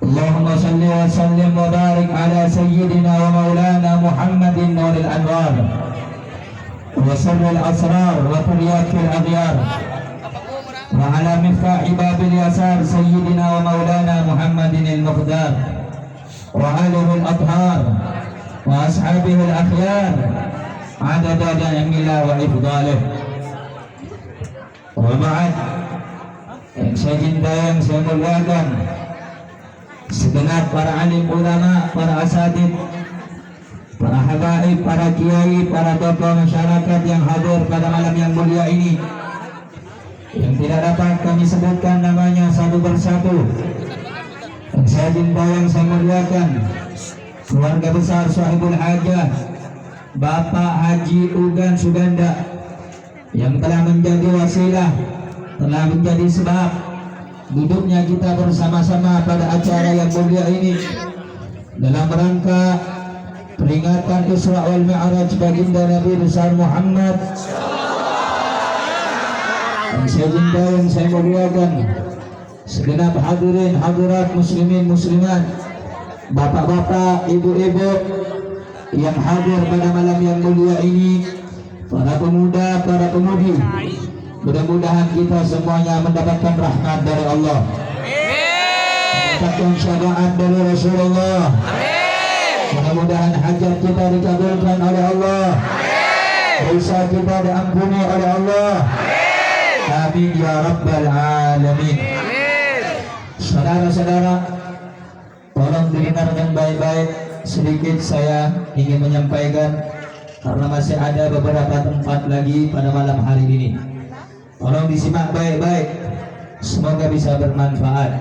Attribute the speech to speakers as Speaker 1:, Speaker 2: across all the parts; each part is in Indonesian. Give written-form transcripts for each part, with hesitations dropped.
Speaker 1: Allahumma salli wa sallim wa barik ala sayyidina wa maulana Muhammadin nuril anwar wa sirril asrar wa turyatil aghyar wa ala miftahi babil yasar sayyidina wa maulana Muhammadin al-muqdar wa alihi al-athhar wa ashabihi al-akhyar adada ni'amillah wa ifdalih. Wa ba'd, yang saya cintai, yang saya muliakan, segenap para alim ulama, para asatid, para habaib, para kiai, para tokoh masyarakat yang hadir pada malam yang mulia ini, yang tidak dapat kami sebutkan namanya satu persatu. Yang saya cintai, yang saya muliakan, keluarga besar Sahibul Hajah Bapak Haji Ugan Suganda, yang telah menjadi wasilah, telah menjadi sebab duduknya kita bersama-sama pada acara yang mulia ini dalam rangka peringatan Isra wal Mi'raj baginda Nabi besar Muhammad. Yang saya cintai, yang saya muliakan, segenap hadirin hadirat muslimin muslimat, bapak-bapak, ibu-ibu yang hadir pada malam yang mulia ini, para pemuda, para pemudi, mudah-mudahan kita semuanya mendapatkan rahmat dari Allah, mendapatkan syafaat dari Rasulullah. Mudah-mudahan hajat kita dikabulkan oleh Allah, dosa kita diampuni oleh Allah. Amin ya rabbal alamin. Saudara-saudara, tolong didengarkan baik-baik. Sedikit saya ingin menyampaikan karena masih ada beberapa tempat lagi pada malam hari ini. Tolong disimak baik-baik, semoga bisa bermanfaat.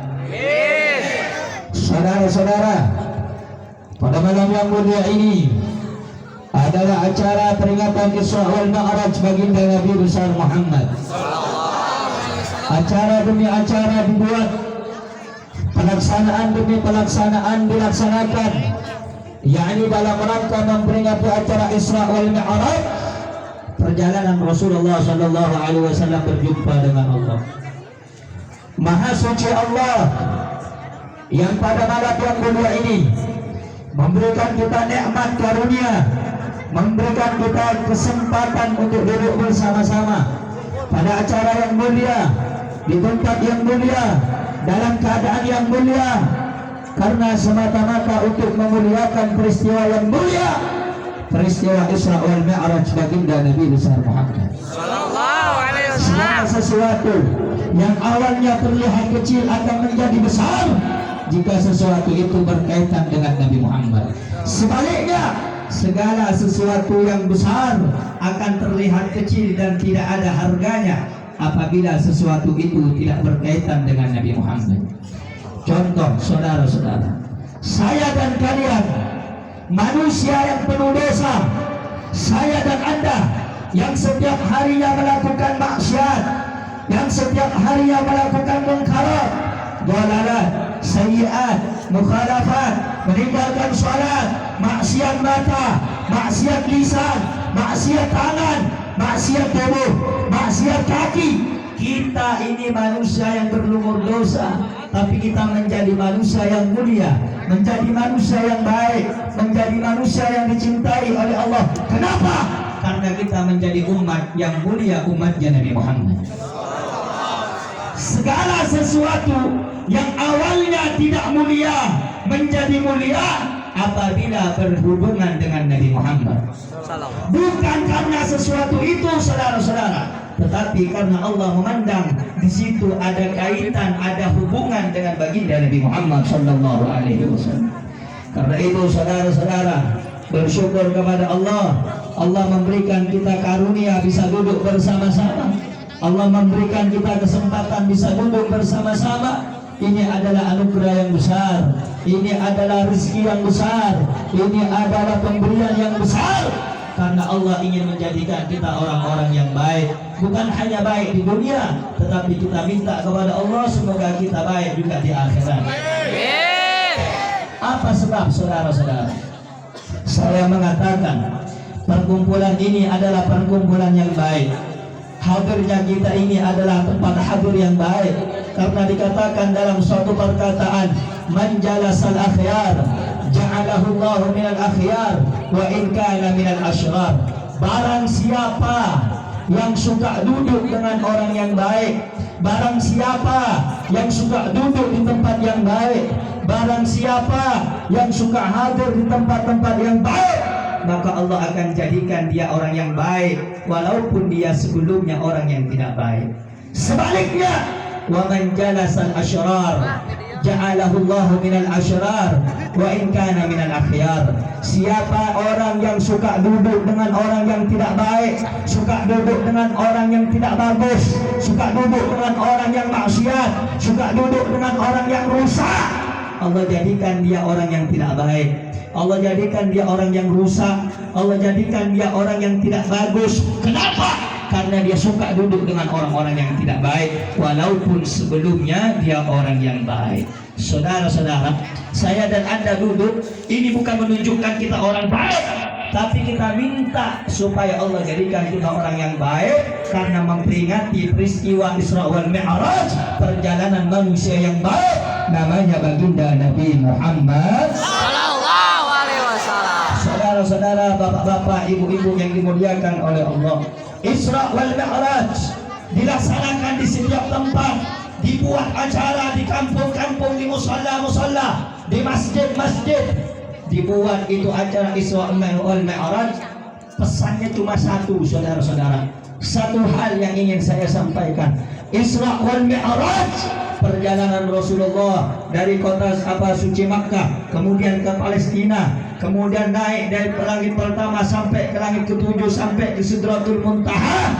Speaker 1: Saudara-saudara, pada malam yang mulia ini adalah acara peringatan Isra wal Mi'raj baginda Nabi besar Muhammad. Acara demi acara dibuat, pelaksanaan demi pelaksanaan dilaksanakan, yakni dalam rangka memperingati acara Isra wal Mi'raj, perjalanan Rasulullah sallallahu alaihi wasallam berjumpa dengan Allah. Maha suci Allah yang pada malam yang mulia ini memberikan kita nikmat karunia, memberikan kita kesempatan untuk duduk bersama-sama pada acara yang mulia, di tempat yang mulia, dalam keadaan yang mulia, karena semata-mata untuk memuliakan peristiwa yang mulia, peristiwa Isra wal Mi'raj baginda Nabi besar Muhammad sallallahu alaihi wasallam. Segala sesuatu yang awalnya terlihat kecil akan menjadi besar jika sesuatu itu berkaitan dengan Nabi Muhammad. Sebaliknya, segala sesuatu yang besar akan terlihat kecil dan tidak ada harganya apabila sesuatu itu tidak berkaitan dengan Nabi Muhammad. Contoh, saudara-saudara, saya dan kalian manusia yang penuh dosa, saya dan anda yang setiap harinya melakukan maksiat, yang setiap harinya melakukan munkarat, dhalalat, sayyiat, mukhalafat, meninggalkan salat, maksiat mata, maksiat lisan, maksiat tangan, maksiat tubuh, maksiat kaki. Kita ini manusia yang berlumur dosa, tapi kita menjadi manusia yang mulia, menjadi manusia yang baik, menjadi manusia yang dicintai oleh Allah. Kenapa? Karena kita menjadi umat yang mulia, umatnya Nabi Muhammad. Segala sesuatu yang awalnya tidak mulia menjadi mulia apabila berhubungan dengan Nabi Muhammad. Bukan karena sesuatu itu, saudara-saudara, tetapi karena Allah memandang di situ ada kaitan, ada hubungan dengan baginda Nabi Muhammad sallallahu alaihi wasallam. Karena itu, saudara-saudara, bersyukur kepada Allah. Allah memberikan kita karunia bisa duduk bersama-sama. Allah memberikan kita kesempatan bisa duduk bersama-sama. Ini adalah anugerah yang besar. Ini adalah rezeki yang besar. Ini adalah pemberian yang besar. Karena Allah ingin menjadikan kita orang-orang yang baik. Bukan hanya baik di dunia, tetapi kita minta kepada Allah semoga kita baik juga di akhirat. Apa sebab, saudara-saudara? Saya mengatakan perkumpulan ini adalah perkumpulan yang baik. Hadirnya kita ini adalah tempat hadir yang baik. karena dikatakan dalam suatu perkataan, man jalasal akhyar ja'alahu Allahu minal akhyar wa in kana minal asyrar. Barang siapa yang suka duduk dengan orang yang baik, barang siapa yang suka duduk di tempat yang baik, barang siapa yang suka hadir di tempat-tempat yang baik, maka Allah akan jadikan dia orang yang baik walaupun dia sebelumnya orang yang tidak baik. Sebaliknya, wa man jalasal asyrar ja'alahu Allahu minal asyrar wa in kana minal akhyar. Siapa orang yang suka duduk dengan orang yang tidak baik, suka duduk dengan orang yang tidak bagus, suka duduk dengan orang yang maksiat, suka duduk dengan orang yang rusak, Allah jadikan dia orang yang tidak baik. Allah jadikan dia orang yang rusak. Allah jadikan dia orang yang tidak bagus. Kenapa? Karena dia suka duduk dengan orang-orang yang tidak baik walaupun sebelumnya dia orang yang baik. Saudara-saudara, saya dan Anda duduk ini bukan menunjukkan kita orang baik, tapi kita minta supaya Allah jadikan kita orang yang baik karena memperingati peristiwa Isra wal Mi'raj, perjalanan manusia yang baik, namanya baginda Nabi Muhammad sallallahu alaihi wasallam. Saudara-saudara, bapak-bapak, ibu-ibu yang dimuliakan oleh Allah, Isra wal Mi'raj dilaksanakan di setiap tempat, dibuat acara di kampung-kampung, di musalla-musalla, di masjid-masjid, dibuat itu acara Isra wal Mi'raj. Pesannya cuma satu, saudara-saudara, satu hal yang ingin saya sampaikan. Isra wal Mi'raj, perjalanan Rasulullah dari kota suci Makkah, kemudian ke Palestina, kemudian naik dari langit pertama sampai ke langit ketujuh, sampai ke Sidratul Muntaha,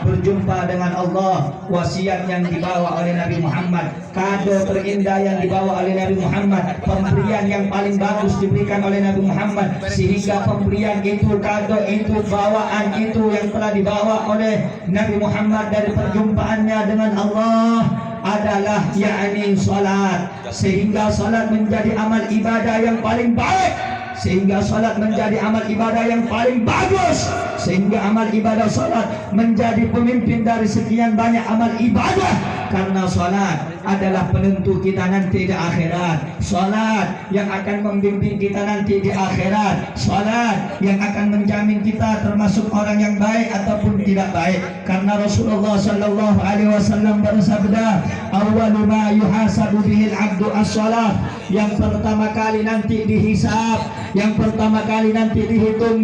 Speaker 1: berjumpa dengan Allah. Wasiat yang dibawa oleh Nabi Muhammad, kado terindah yang dibawa oleh Nabi Muhammad, pemberian yang paling bagus diberikan oleh Nabi Muhammad, sehingga pemberian itu, kado itu, bawaan itu yang telah dibawa oleh Nabi Muhammad dari perjumpaannya dengan Allah adalah yakni salat, sehingga salat menjadi amal ibadah yang paling baik, sehingga salat menjadi amal ibadah yang paling bagus, sehingga amal ibadah salat menjadi pemimpin dari sekian banyak amal ibadah, karena salat adalah penentu kita nanti di akhirat. Salat yang akan membimbing kita nanti di akhirat. Salat yang akan menjamin kita termasuk orang yang baik ataupun tidak baik. Karena Rasulullah sallallahu alaihi wasallam bersabda, "Awwalu ma yuhasabu bihil 'abdu as-shalah." Yang pertama kali nanti dihisab, yang pertama kali nanti dihitung,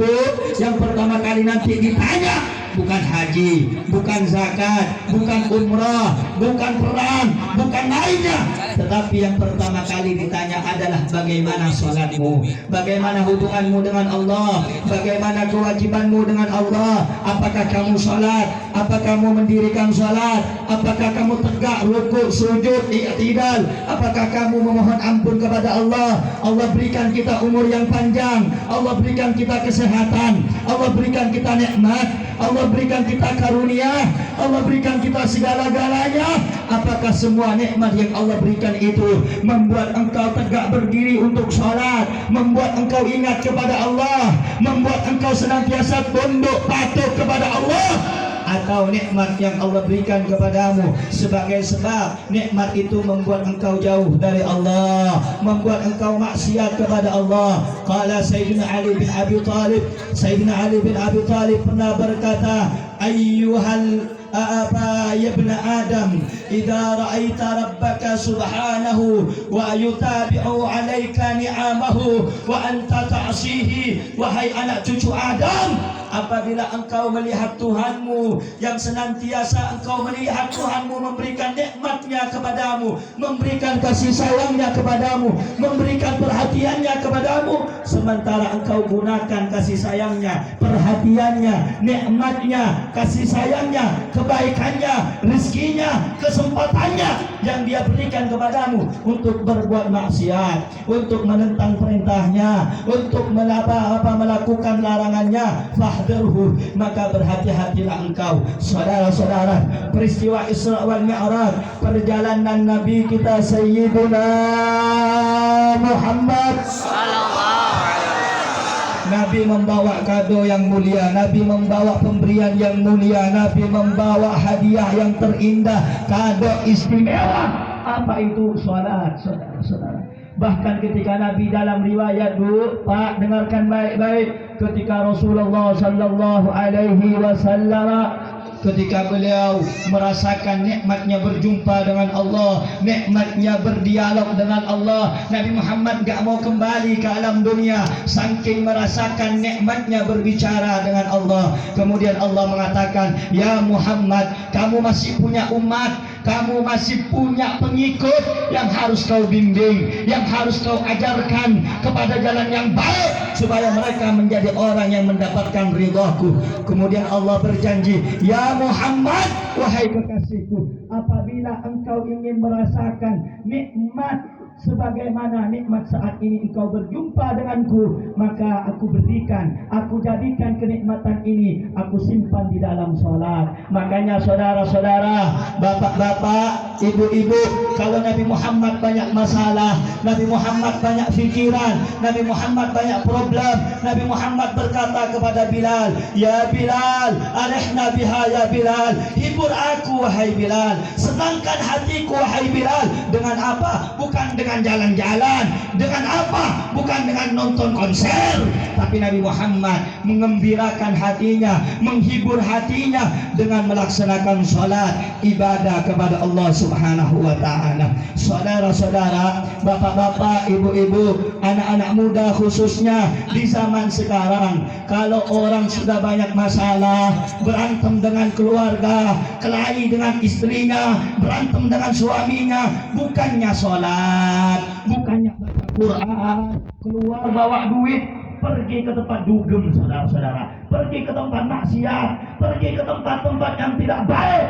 Speaker 1: yang pertama kali nanti ditanya, bukan haji, bukan zakat, bukan umrah, bukan perang, bukan lainnya, tetapi yang pertama kali ditanya adalah bagaimana salatmu, bagaimana hubunganmu dengan Allah, bagaimana kewajibanmu dengan Allah. Apakah kamu salat, apakah kamu mendirikan salat, apakah kamu tegak rukuk, sujud, i'tidal, apakah kamu memohon ampun kepada Allah. Allah berikan kita umur yang panjang, Allah berikan kita kesehatan, Allah berikan kita nikmat, Allah berikan kita karunia, Allah berikan kita segala-galanya. Apakah semua nikmat yang Allah berikan itu membuat engkau tegak berdiri untuk sholat, membuat engkau ingat kepada Allah, membuat engkau senantiasa tunduk patuh kepada Allah? Atau nikmat yang Allah berikan kepadamu sebagai sebab nikmat itu membuat engkau jauh dari Allah, membuat engkau maksiat kepada Allah? Qala Sayyidina Ali bin Abi Thalib, Sayyidina Ali bin Abi Thalib pernah berkata, ayyuhal ya ibn Adam, idza ra'aita rabbaka subhanahu wa yutabi'u 'alaika ni'amahu wa anta ta'sihi. Wahai anak cucu Adam, apabila engkau melihat Tuhanmu yang senantiasa engkau melihat Tuhanmu memberikan nikmatnya kepadamu, memberikan kasih sayangnya kepadamu, memberikan perhatiannya kepadamu, sementara engkau gunakan kasih sayangnya, perhatiannya, nikmatnya, kasih sayangnya, kebaikannya, rezekinya, kesempatannya yang dia berikan kepadamu untuk berbuat maksiat, untuk menentang perintahnya, untuk melakukan larangannya, fahdharhu, maka berhati-hatilah engkau. Saudara-saudara, peristiwa Isra wal Mi'raj, perjalanan Nabi kita Sayyiduna Muhammad sallallahu alaihi wasallam Nabi membawa kado yang mulia, Nabi membawa pemberian yang mulia, Nabi membawa hadiah yang terindah, kado istimewa. Apa itu? Salat, saudara-saudara. Bahkan ketika Nabi dalam riwayat Bu, Pak dengarkan baik-baik, ketika Rasulullah sallallahu alaihi wasallam ketika beliau merasakan nikmatnya berjumpa dengan Allah, nikmatnya berdialog dengan Allah, Nabi Muhammad gak mau kembali ke alam dunia saking merasakan nikmatnya berbicara dengan Allah. Kemudian Allah mengatakan, ya Muhammad, kamu masih punya umat, kamu masih punya pengikut yang harus kau bimbing, yang harus kau ajarkan kepada jalan yang baik supaya mereka menjadi orang yang mendapatkan ridhaku. Kemudian Allah berjanji, ya Muhammad, wahai kekasihku, apabila engkau ingin merasakan nikmat sebagaimana nikmat saat ini engkau berjumpa denganku, maka aku berikan, aku jadikan kenikmatan ini, aku simpan di dalam sholat. Makanya saudara-saudara, bapak-bapak, ibu-ibu, kalau Nabi Muhammad banyak masalah, Nabi Muhammad banyak fikiran, Nabi Muhammad banyak problem, Nabi Muhammad berkata kepada Bilal, ya Bilal, arihna biha ya Bilal, hibur aku wahai Bilal, senangkan hatiku wahai Bilal. Dengan apa? Bukan dengan jalan-jalan. Dengan apa? Bukan dengan nonton konser. Tapi Nabi Muhammad mengembirakan hatinya, menghibur hatinya dengan melaksanakan sholat, ibadah kepada Allah Subhanahu wa ta'ala. Saudara-saudara, bapak-bapak, ibu-ibu, anak-anak muda khususnya di zaman sekarang, kalau orang sudah banyak masalah, berantem dengan keluarga, kelahi dengan istrinya, berantem dengan suaminya, bukannya sholat, bukannya baca Quran, keluar bawa duit, pergi ke tempat dugem, saudara-saudara, pergi ke tempat maksiat, pergi ke tempat-tempat yang tidak baik.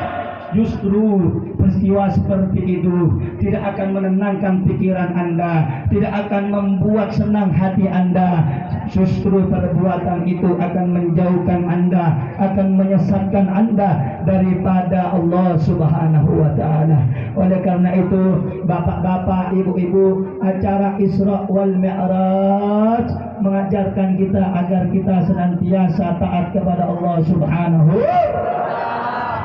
Speaker 1: Justru peristiwa seperti itu tidak akan menenangkan pikiran Anda, tidak akan membuat senang hati Anda. Justru perbuatan itu akan menjauhkan Anda, akan menyesatkan Anda daripada Allah Subhanahu wa ta'ala. Oleh karena itu, bapak-bapak, ibu-ibu, acara Isra wal Mi'raj mengajarkan kita agar kita senantiasa taat kepada Allah Subhanahu,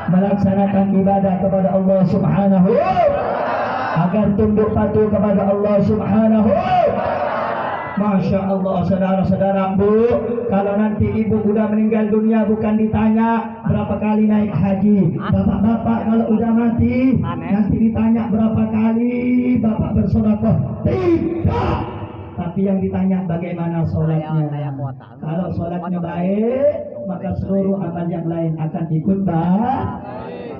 Speaker 1: melaksanakan ibadah kepada Allah Subhanahu, agar tunduk patuh kepada Allah Subhanahu. Masya Allah, saudara-saudara, Bu, kalau nanti ibu udah meninggal dunia bukan ditanya berapa kali naik haji. Bapak-bapak kalau udah mati nanti ditanya berapa kali bapak bersedekah. Tidak. Tapi yang ditanya bagaimana sholatnya. Kalau sholatnya baik, maka seluruh amal yang lain akan ikut baik.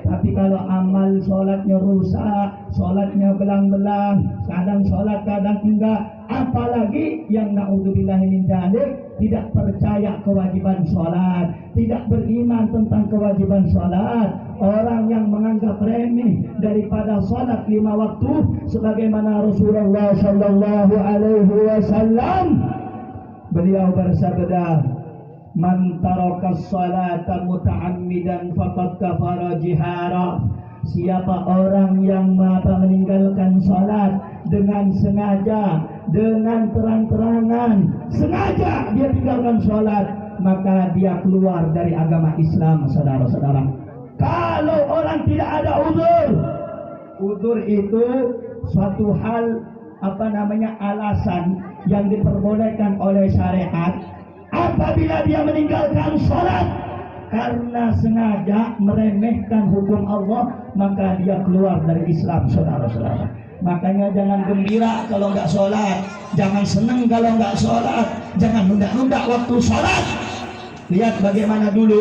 Speaker 1: Tapi kalau amal sholatnya rusak, sholatnya belang-belang, kadang sholat kadang enggak, apalagi yang na'udzubillahi min dzalik tidak percaya kewajiban sholat, tidak beriman tentang kewajiban sholat, orang yang menganggap remeh daripada sholat 5 waktu, sebagaimana Rasulullah sallallahu alaihi wasallam beliau bersabda, man taraka sholata muta'ammidan faqad kafara jihara. Siapa orang yang meninggalkan salat dengan sengaja, dengan terang-terangan, sengaja dia tinggalkan salat, maka dia keluar dari agama Islam, saudara-saudara. Kalau orang tidak ada uzur itu suatu hal alasan yang diperbolehkan oleh syariat. Apabila dia meninggalkan salat karena sengaja meremehkan hukum Allah, maka dia keluar dari Islam, saudara-saudara. Makanya jangan gembira kalau nggak sholat, jangan senang kalau nggak sholat, jangan nunda-nunda waktu sholat. Lihat bagaimana dulu,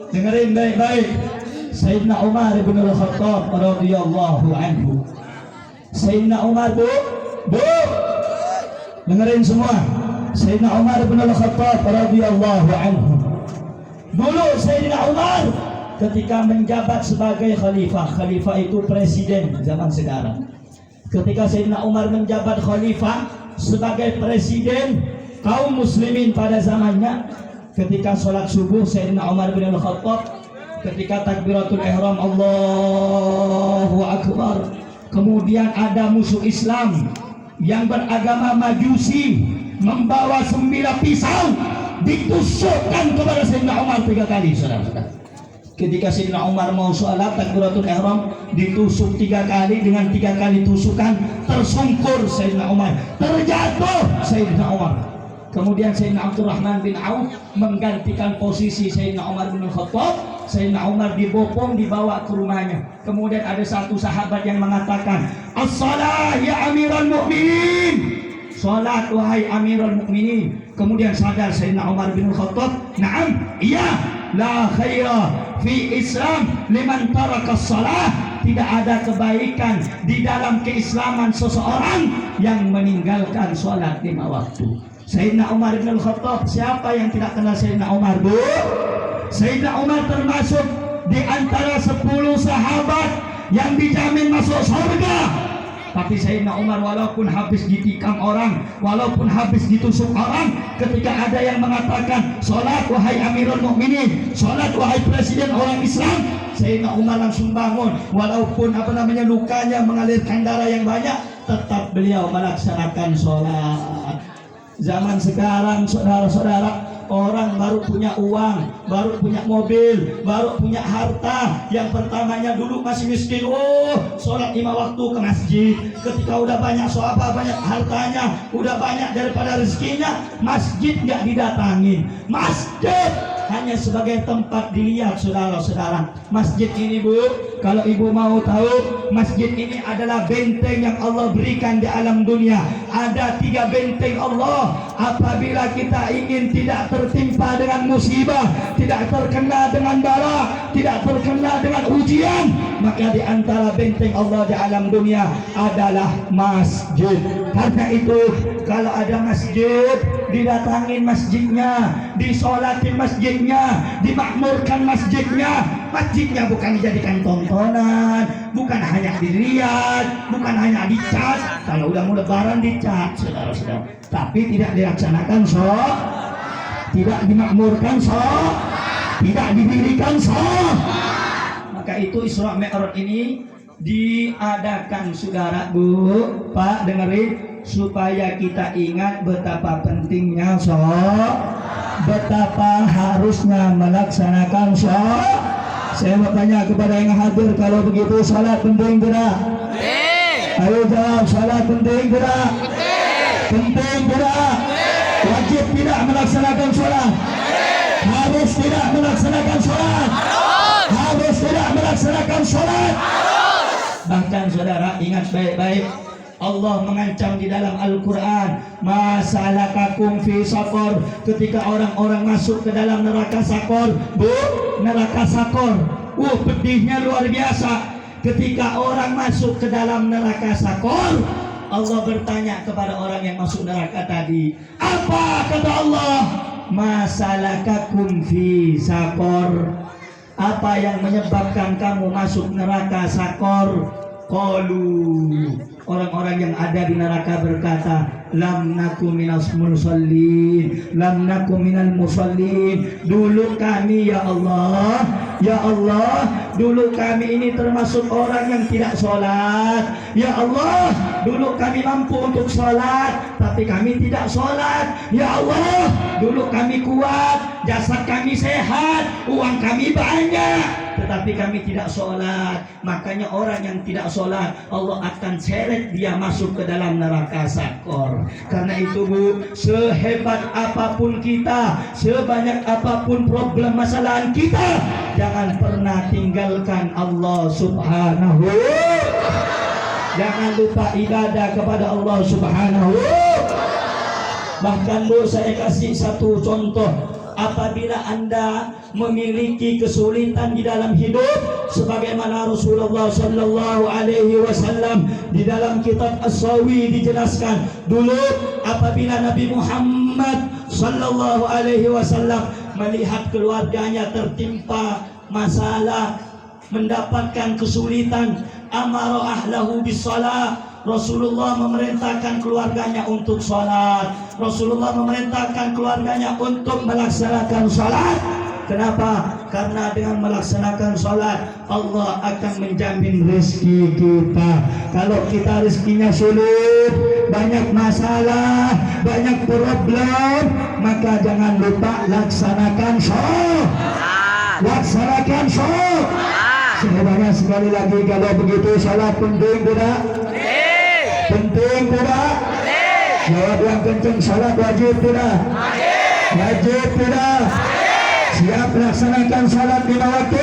Speaker 1: dengerin baik-baik, Sayyidina Umar bin Al-Khattab radhiyallahu anhu. Sayyidina Umar, bu, dengerin semua. Sayyidina Umar bin Al-Khattab radhiyallahu anhu. Dulu Sayyidina Umar ketika menjabat sebagai khalifah itu presiden zaman sekarang. Ketika Sayyidina Umar menjabat khalifah sebagai presiden kaum muslimin pada zamannya, ketika sholat subuh Sayyidina Umar bin Al-Khattab ketika takbiratul ihram Allahu Akbar, kemudian ada musuh Islam yang beragama Majusi membawa 9 pisau ditusukkan kepada Sayyidina Umar 3 kali, saudara-saudara. Ketika Sayyidina Umar mau sholat takbiratul ihram, ditusuk 3 kali, dengan 3 kali tusukan tersungkur Sayyidina Umar, terjatuh Sayyidina Umar. Kemudian Sayyidina Abdurrahman bin Auf menggantikan posisi Sayyidina Umar bin Khattab. Sayyidina Umar dibopong, dibawa ke rumahnya. Kemudian ada satu sahabat yang mengatakan, "As-salah ya Amirul Mukminin." Salat wahai Amirul Mukminin. Kemudian sadar Sayyidina Umar bin Khattab, "Na'am, iya, la khaira fi Islam liman taraka salah." Tidak ada kebaikan di dalam keislaman seseorang yang meninggalkan salat 5 waktu. Sayyidina Umar bin Khattab, siapa yang tidak kenal Sayyidina Umar, Bu? Sayyidina Umar termasuk di antara 10 sahabat yang dijamin masuk surga. Tapi Sayyidina Umar walaupun habis ditikam orang, walaupun habis ditusuk orang, ketika ada yang mengatakan, "Salat wahai Amirul Mukminin, salat wahai Presiden orang Islam," Sayyidina Umar langsung bangun. Walaupun lukanya mengalirkan darah yang banyak, tetap beliau melaksanakan salat. Zaman sekarang, saudara-saudara, orang baru punya uang, baru punya mobil, baru punya harta. Yang pertamanya dulu masih miskin, sholat 5 waktu ke masjid. Ketika udah banyak sahabat, banyak hartanya, udah banyak daripada rezekinya, masjid nggak didatangin. Masjid hanya sebagai tempat dilihat, saudara-saudara. Masjid ini, Bu, kalau ibu mau tahu, masjid ini adalah benteng yang Allah berikan di alam dunia. Ada 3 benteng Allah. Apabila kita ingin tidak tertimpa dengan musibah, tidak terkena dengan bala, tidak terkena dengan ujian, maka di antara benteng Allah di alam dunia adalah masjid. Karena itu, kalau ada masjid, didatangin masjidnya, disolatin masjidnya, dimakmurkan masjidnya. Masjidnya bukan dijadikan tontonan, bukan hanya dilihat, bukan hanya dicat. Kalau udah mau lebaran dicat, saudara-saudara. Tapi tidak dilaksanakan tidak dimakmurkan tidak didirikan Maka itu Isra Mi'raj ini diadakan, saudara, Bu, Pak, dengerin, supaya kita ingat betapa pentingnya betapa harusnya melaksanakan Saya mau tanya kepada yang hadir, kalau begitu salat penting tidak? Ayo jawab, salat penting tidak? Penting tidak? Wajib tidak melaksanakan salat? Harus tidak melaksanakan salat? Harus tidak melaksanakan salat? Bahkan saudara ingat baik-baik, Allah mengancam di dalam Al-Quran, "Masalakakum fi saqar." Ketika orang-orang masuk ke dalam neraka sakor, Bu, neraka sakor, pedihnya luar biasa. Ketika orang masuk ke dalam neraka sakor, Allah bertanya kepada orang yang masuk neraka tadi, apa kata Allah? "Masalakakum fi saqar." Apa yang menyebabkan kamu masuk neraka sakor? Qalu, orang-orang yang ada di neraka berkata, "Lam nakum minas musallin, lam nakum minal musallin." Dulu kami, ya Allah, dulu kami ini termasuk orang yang tidak sholat. Ya Allah, dulu kami mampu untuk sholat, tapi kami tidak sholat. Ya Allah, dulu kami kuat, jasad kami sehat, uang kami banyak, tetapi kami tidak sholat. Makanya orang yang tidak sholat, Allah akan seret dia masuk ke dalam neraka sakor. Karena itu, Bu, sehebat apapun kita, sebanyak apapun problem masalah kita, jangan pernah tinggalkan Allah Subhanahu. Jangan lupa ibadah kepada Allah Subhanahu. Bahkan, Bu, saya kasih satu contoh. Apabila Anda memiliki kesulitan di dalam hidup, sebagaimana Rasulullah Sallallahu Alaihi Wasallam di dalam kitab As-Sawi dijelaskan, dulu apabila Nabi Muhammad Sallallahu Alaihi Wasallam melihat keluarganya tertimpa masalah, mendapatkan kesulitan, amara ahlahu bis-shalah. Rasulullah memerintahkan keluarganya untuk sholat. Rasulullah memerintahkan keluarganya untuk melaksanakan sholat. Kenapa? Karena dengan melaksanakan sholat Allah akan menjamin rezeki kita. Kalau kita rezekinya sulit, banyak masalah, banyak problem, maka jangan lupa laksanakan sholat. Laksanakan sholat. Sebenarnya sekali lagi, kalau begitu sholat penting tidak? Penting tidak? Jawab yang kencang, sholat wajib tidak? Wajib tidak? Siap laksanakan salat 5 waktu?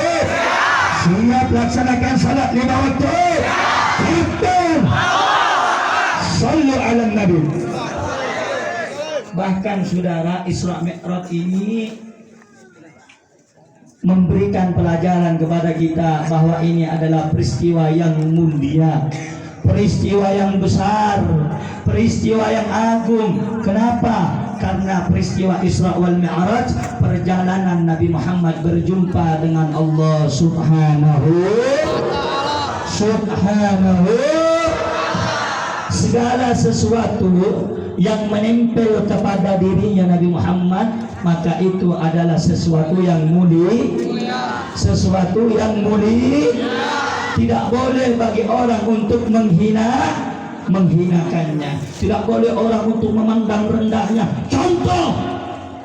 Speaker 1: Siap laksanakan salat 5 waktu? Betul. Sallu ala Nabi. Bahkan saudara, Isra Mi'raj ini memberikan pelajaran kepada kita bahwa ini adalah peristiwa yang mulia, peristiwa yang besar, peristiwa yang agung. Kenapa? Karena peristiwa Isra wal Mi'raj, perjalanan Nabi Muhammad berjumpa dengan Allah Subhanahu. Segala sesuatu yang menempel kepada dirinya Nabi Muhammad, maka itu adalah sesuatu yang mulia. Sesuatu yang mulia. Tidak boleh bagi orang untuk menghinakannya. Tidak boleh orang untuk memandang rendahnya. Contoh,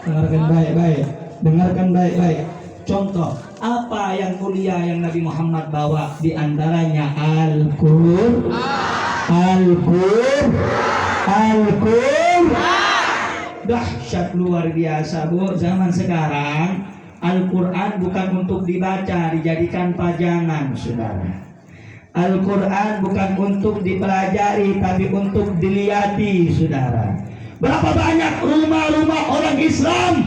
Speaker 1: dengarkan baik-baik. Dengarkan baik-baik. Contoh, apa yang mulia yang Nabi Muhammad bawa? Di antaranya Al-Qur'an. Dahsyat luar biasa, Bu. Zaman sekarang Al-Quran bukan untuk dibaca, dijadikan pajangan, saudara. Al-Quran bukan untuk dipelajari, tapi untuk dilihati, saudara. Berapa banyak rumah-rumah orang Islam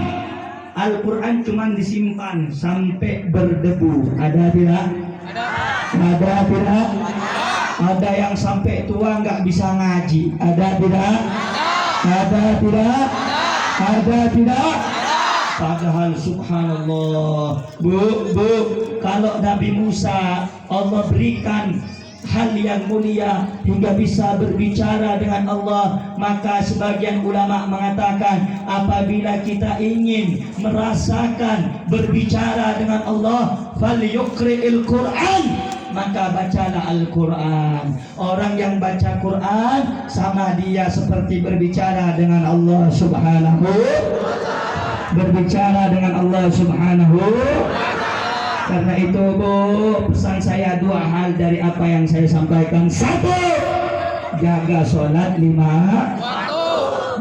Speaker 1: Al-Quran cuma disimpan sampai berdebu. Ada tidak? Ada tidak? Ada yang sampai tua nggak bisa ngaji. Ada tidak? Ada tidak? Ada tidak? Padahal subhanallah, Bu, kalau Nabi Musa Allah berikan hal yang mulia hingga bisa berbicara dengan Allah, maka sebagian ulama mengatakan apabila kita ingin merasakan berbicara dengan Allah, falyuqri'il Qur'an, maka bacalah Al-Quran. Orang yang baca Quran sama dia seperti berbicara dengan Allah Subhanahu, berbicara dengan Allah Subhanahu. Karena itu, Bu, pesan saya 2 hal dari apa yang saya sampaikan. 1, jaga sholat 5 waktu.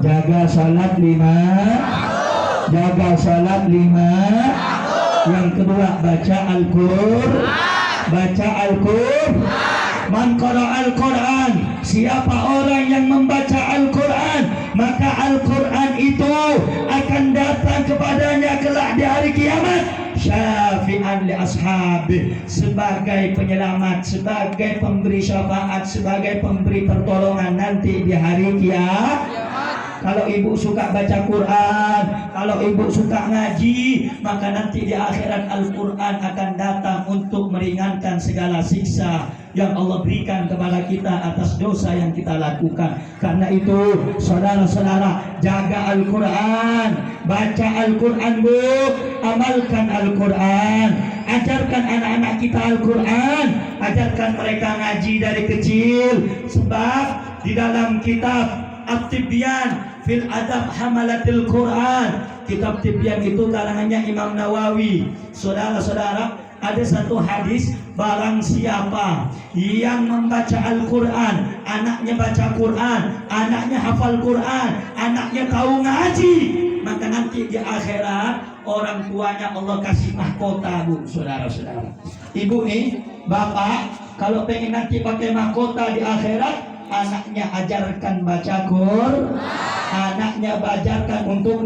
Speaker 1: Jaga sholat 5. Jaga sholat 5. Yang kedua, baca Al-Qur'an. Baca Al-Qur'an. Man qara Al-Quran, siapa orang yang membaca Al-Quran, maka Al-Quran itu akan datang kepadanya kelak di hari kiamat, syafi'an li ashabi, sebagai penyelamat, sebagai pemberi syafaat, sebagai pemberi pertolongan nanti di hari kiamat. Kalau ibu suka baca Quran, kalau ibu suka ngaji, maka nanti di akhirat Al-Quran akan datang untuk meringankan segala siksa yang Allah berikan kepada kita atas dosa yang kita lakukan. Karena itu, saudara-saudara, jaga Al-Quran, baca Al-Quran, Bu, amalkan Al-Quran, ajarkan anak-anak kita Al-Quran, ajarkan mereka ngaji dari kecil. Sebab di dalam kitab At-Tibyan fil Adab Hamalatil Quran, kitab Tibyan itu karangannya Imam Nawawi. Saudara-saudara, ada satu hadis, barang siapa yang membaca Al-Quran, anaknya baca Quran, anaknya hafal Quran, anaknya tahu ngaji, maka nanti di akhirat orang tuanya Allah kasih mahkota, Bu, saudara-saudara. Ibu nih, bapak, kalau pengen nanti pakai mahkota di akhirat, anaknya ajarkan baca Quran, anaknya ajarkan untuk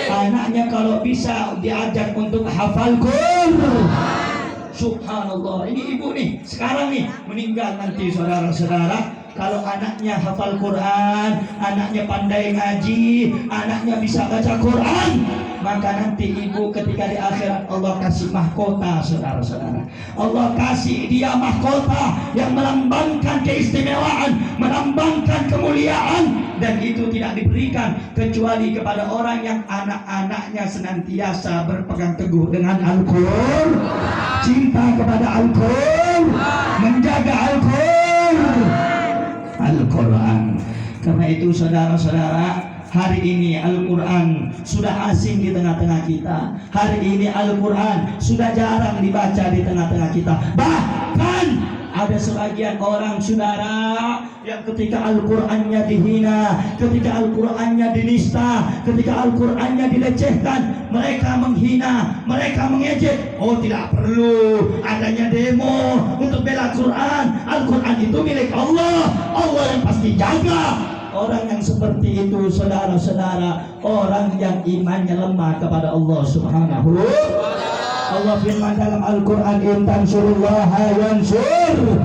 Speaker 1: anaknya kalau bisa diajak untuk hafal Quran. Subhanallah, ini ibu nih sekarang nih meninggal nanti, saudara-saudara, kalau anaknya hafal Quran, anaknya pandai ngaji, anaknya bisa baca Quran, maka nanti ibu ketika di akhirat Allah kasih mahkota, saudara-saudara. Allah kasih dia mahkota yang melambangkan keistimewaan, melambangkan kemuliaan, dan itu tidak diberikan kecuali kepada orang yang anak-anaknya senantiasa berpegang teguh dengan Al-Qur'an, cinta kepada Al-Qur'an, menjaga Al-Qur'an. Karena itu saudara-saudara, hari ini Al-Quran sudah asing di tengah-tengah kita. Hari ini Al-Quran sudah jarang dibaca di tengah-tengah kita. Bahkan ada sebagian orang, saudara, yang ketika Al-Qurannya dihina, ketika Al-Qurannya dinista, ketika Al-Qurannya dilecehkan, mereka menghina, mereka mengejek. Oh, tidak perlu adanya demo untuk bela Quran. Al-Quran itu milik Allah, Allah yang pasti jaga. Orang yang seperti itu, saudara-saudara, orang yang imannya lemah kepada Allah Subhanahu. Allah firman dalam Al-Quran, in tansurullaha yansurkum.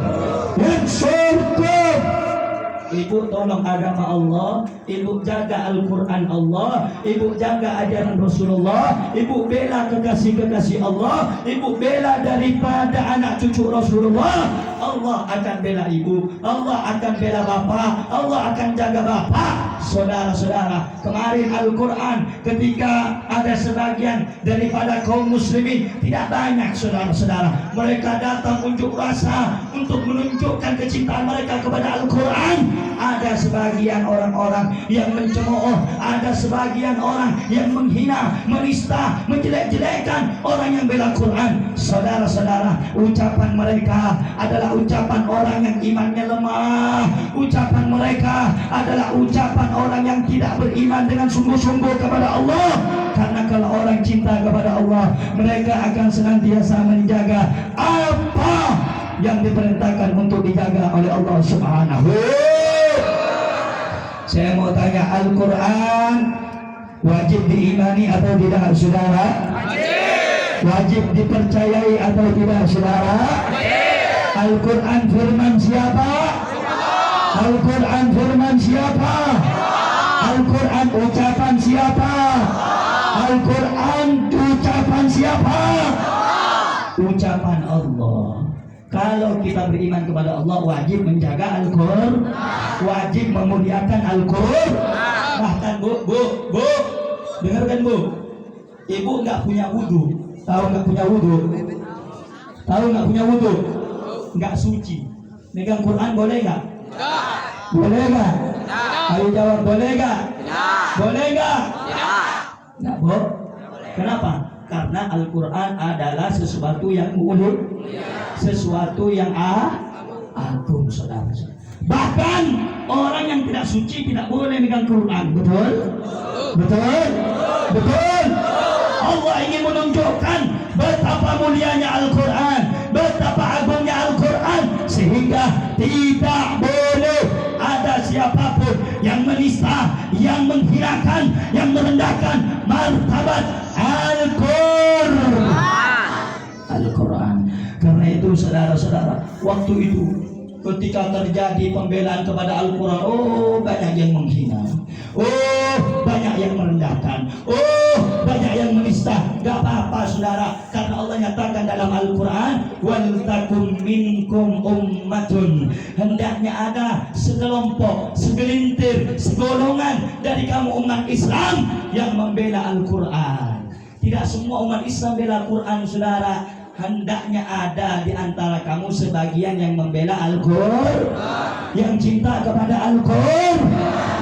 Speaker 1: Ibu tolong agama Allah, ibu jaga Al-Quran Allah, ibu jaga ajaran Rasulullah, ibu bela kekasih-kekasih Allah, ibu bela daripada anak cucu Rasulullah. Allah akan bela ibu, Allah akan bela bapak, Allah akan jaga bapak. Saudara-saudara, kemarin Al-Quran ketika ada sebagian daripada kaum muslimin, tidak banyak saudara-saudara, mereka datang unjuk rasa untuk menunjukkan kecintaan mereka kepada Al-Quran. Ada sebagian orang-orang yang mencemooh, ada sebagian orang yang menghina, menista, menjelek-jelekan orang yang bela Quran. Saudara-saudara, ucapan mereka adalah ucapan orang yang imannya lemah. Ucapan mereka adalah ucapan orang yang tidak beriman dengan sungguh-sungguh kepada Allah. Karena kalau orang cinta kepada Allah, mereka akan senantiasa menjaga apa yang diperintahkan untuk dijaga oleh Allah Subhanahu. Saya mau tanya, Al-Quran wajib diimani atau tidak, saudara? Wajib dipercayai atau tidak, saudara? Al-Quran firman siapa? Al-Quran firman siapa? Al-Quran ucapan siapa? Al-Quran ucapan siapa? Ucapan Allah. Kalau kita beriman kepada Allah, wajib menjaga Al-Quran, wajib memuliakan Al-Quran. Bahkan bu, dengarkan bu, ibu nggak punya wudhu, tahu nggak punya wudhu? Tahu nggak punya wudhu? Nggak suci. Megang Quran boleh nggak? Boleh nggak? Ayo jawab, boleh nggak? Boleh nggak? Nggak bu. Kenapa? Karena Al-Quran adalah sesuatu yang mulia, sesuatu yang agung, saudara. Bahkan orang yang tidak suci tidak boleh megang Quran. Betul? Betul? Betul? Allah ingin menunjukkan betapa mulianya Al-Quran, betapa agungnya Al-Quran, sehingga tidak boleh ada siapapun yang menista, yang menghinakan, yang merendahkan martabat Al-Quran. Karena itu saudara-saudara, waktu itu ketika terjadi pembelaan kepada Al-Quran, oh banyak yang menghina, oh banyak yang merendahkan, oh banyak yang menista. Gak apa-apa saudara, karena Allah nyatakan dalam Al-Quran, wal takum minkum ummatun, hendaknya ada sekelompok, segelintir, segolongan dari kamu umat Islam yang membela Al-Quran. Tidak semua umat Islam bela Al-Quran, saudara. Hendaknya ada di antara kamu sebagian yang membela Al-Quran, yang cinta kepada Al-Quran,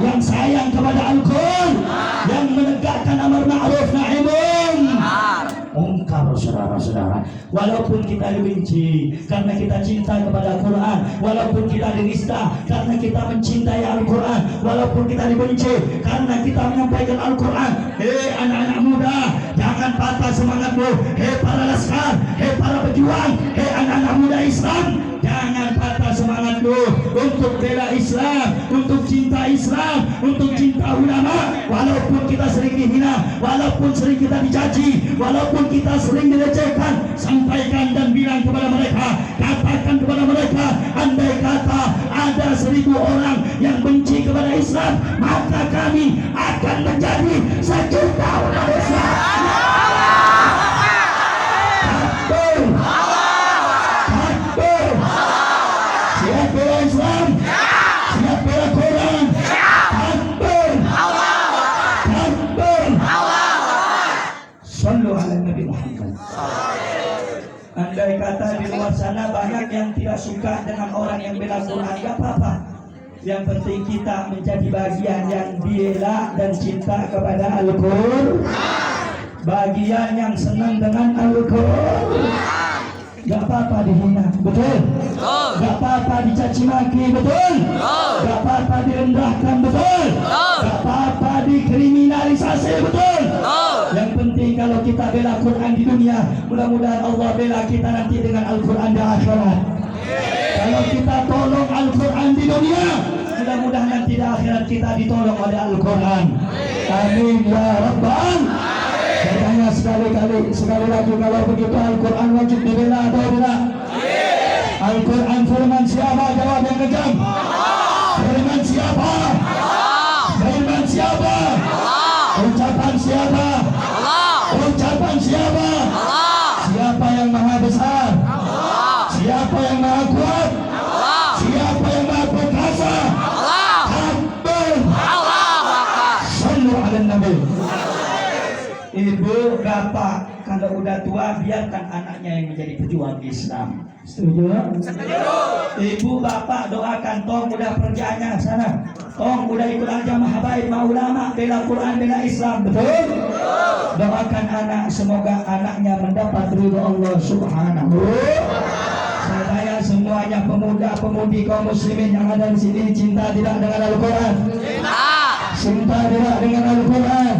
Speaker 1: yang sayang kepada Al-Quran, yang menegakkan amar ma'ruf nahi munkar, saudara-saudara. Walaupun kita dibenci karena kita cinta kepada Al-Quran, walaupun kita dinista karena kita mencintai Al-Quran, walaupun kita dibenci karena kita menyampaikan Al-Quran. Hei anak-anak muda, jangan patah semangatmu. Hei para laskar, hei para pejuang, hei anak-anak muda Islam, jangan patah semangatmu untuk bela Islam, untuk cinta Islam, untuk cinta ulama. Walaupun kita sering dihina, walaupun sering kita dicaci, walaupun kita sering dilecehkan, sampaikan dan bilang kepada mereka, katakan kepada mereka, andai kata ada 1000 orang yang benci kepada Islam, maka kami akan menjadi 1 juta umat Islam. sana banyak yang tidak suka dengan orang yang bela Quran, gak apa-apa. Yang penting kita menjadi bagian yang bela dan cinta kepada Al-Quran, bagian yang senang dengan Al-Quran. Gak apa-apa dihina, betul? Gak apa-apa dicaci maki, betul? Gak apa-apa direndahkan, betul? Gak apa-apa dikriminalisasi, betul? Yang penting kalau kita bela Quran di dunia, mudah-mudahan Allah bela kita nanti dengan Al-Quran di akhirat. Kalau kita tolong Al-Quran di dunia, mudah-mudahan nanti di akhirat kita ditolong oleh Al-Quran. Amin ya Rabbal. Katanya sekali lagi, kalau begitu Al-Quran wajib dibela atau tidak? Al-Quran firman siapa? Jawab yang kejam. Firman siapa? Firman siapa? Ucapan siapa? Ucapan siapa? Siapa yang maha besar? Siapa yang maha kuat? Siapa yang maha perkasa? Akbar. Sallu ala Nabi. Ibu, bapak, kalau udah tua biarkan anaknya yang menjadi pejuang Islam. Setuju? Ibu, bapak doakan tong udah kerjanya sana. Tong udah ikut aja habaib ulama, bela Quran, bela Islam, betul? Doakan anak, semoga anaknya mendapat ridho Allah Subhanahu. Saya semuanya pemuda-pemudi kaum muslimin yang ada di sini, cinta tidak dengan Al-Quran? Cinta tidak dengan Al-Quran?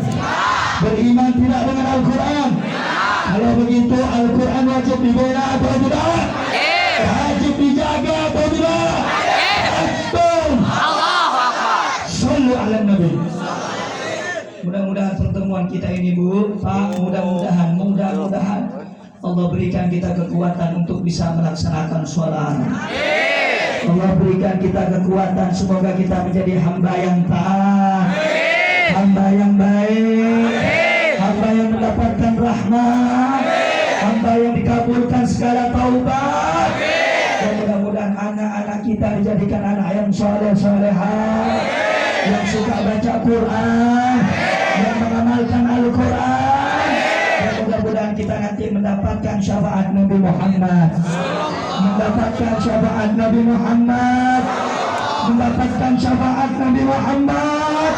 Speaker 1: Beriman tidak dengan Al-Quran? Kalau begitu Al-Quran wajib dibela atau tidak? Wajib dijaga atau tidak? Betul. Sallu ala Nabi. Mudah-mudahan pertemuan kita ini, Bu, Pak, mudah-mudahan Allah berikan kita kekuatan untuk bisa melaksanakan sholat. Allah berikan kita kekuatan, semoga kita menjadi hamba yang taat, hamba yang baik, hamba yang mendapatkan rahmat, hamba yang dikabulkan segala taubat. Dan mudah-mudahan anak-anak kita dijadikan anak yang soleh-solehah, yang suka baca Quran, yang mengamalkan Al-Quran. Dan mudah-mudahan kita nanti mendapatkan syafaat Nabi Muhammad, mendapatkan syafaat Nabi Muhammad, mendapatkan syafaat Nabi Muhammad.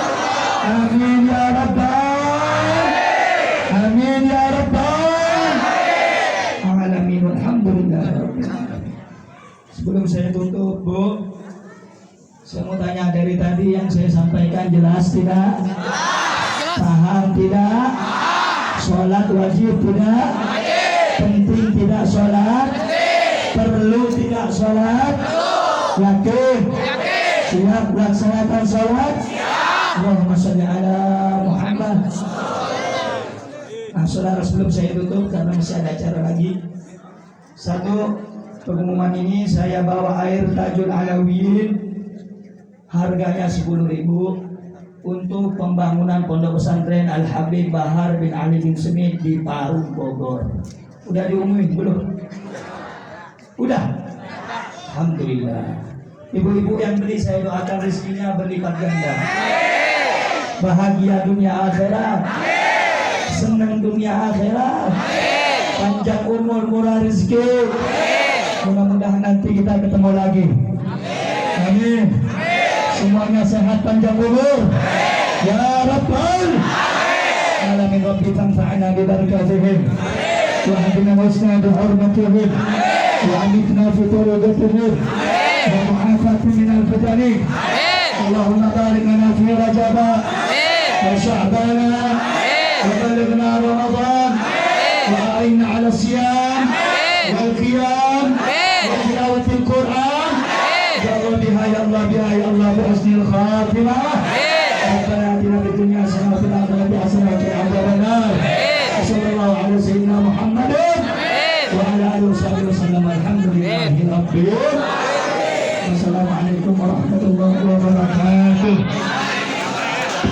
Speaker 1: Amin ya Rabbal. Amin ya Rabbal alamin. Alhamdulillah. Sebelum saya tutup, Bu, saya mau tanya, dari tadi yang saya sampaikan jelas tidak? Paham tidak? Sholat wajib tidak? Penting tidak sholat? Perlu tidak sholat? Yakin? Siap melaksanakan sholat? Allahumma sholli ala Muhammad. Nah, saudara, sebelum saya tutup karena masih ada acara lagi, satu pengumuman ini saya bawa air Tajul Alawiyin, harganya 10.000 untuk pembangunan pondok pesantren Al Habib Bahar bin Ali bin Semit di Parung, Bogor. Udah diumumin belum? Udah. Alhamdulillah. Ibu-ibu yang beli, saya doakan rezekinya berlipat ganda. Bahagia dunia akhirat, senang dunia akhirat, panjang umur, murah rezeki. Mudah-mudahan nanti kita ketemu lagi. Amin. Semuanya sehat, panjang umur. Ya Rabbal alamin. Rabbi tanfa'na bi barakatihim wa hadina wasna bi hurmatihim wa amitna fi turudatihim wa mu'afati min al-fitani. Allahumma barik lana fi Rajaba wa Sya'bana wa balighna Ramadan wa a'inna 'ala siyam wal qiyam wa tilawatil Qur'an. Ya Allah biha ya Allah biha ya Allah bi husnil khatimah. Rabbana atina fid dunya hasanah wa fil akhirati hasanah wa qina adzaban nar. Sallallahu alaihi sayyidina Muhammadin wa ala alihi wasallam. Alhamdulillahi rabbil alamin. Wassalamualaikum warahmatullahi wabarakatuh.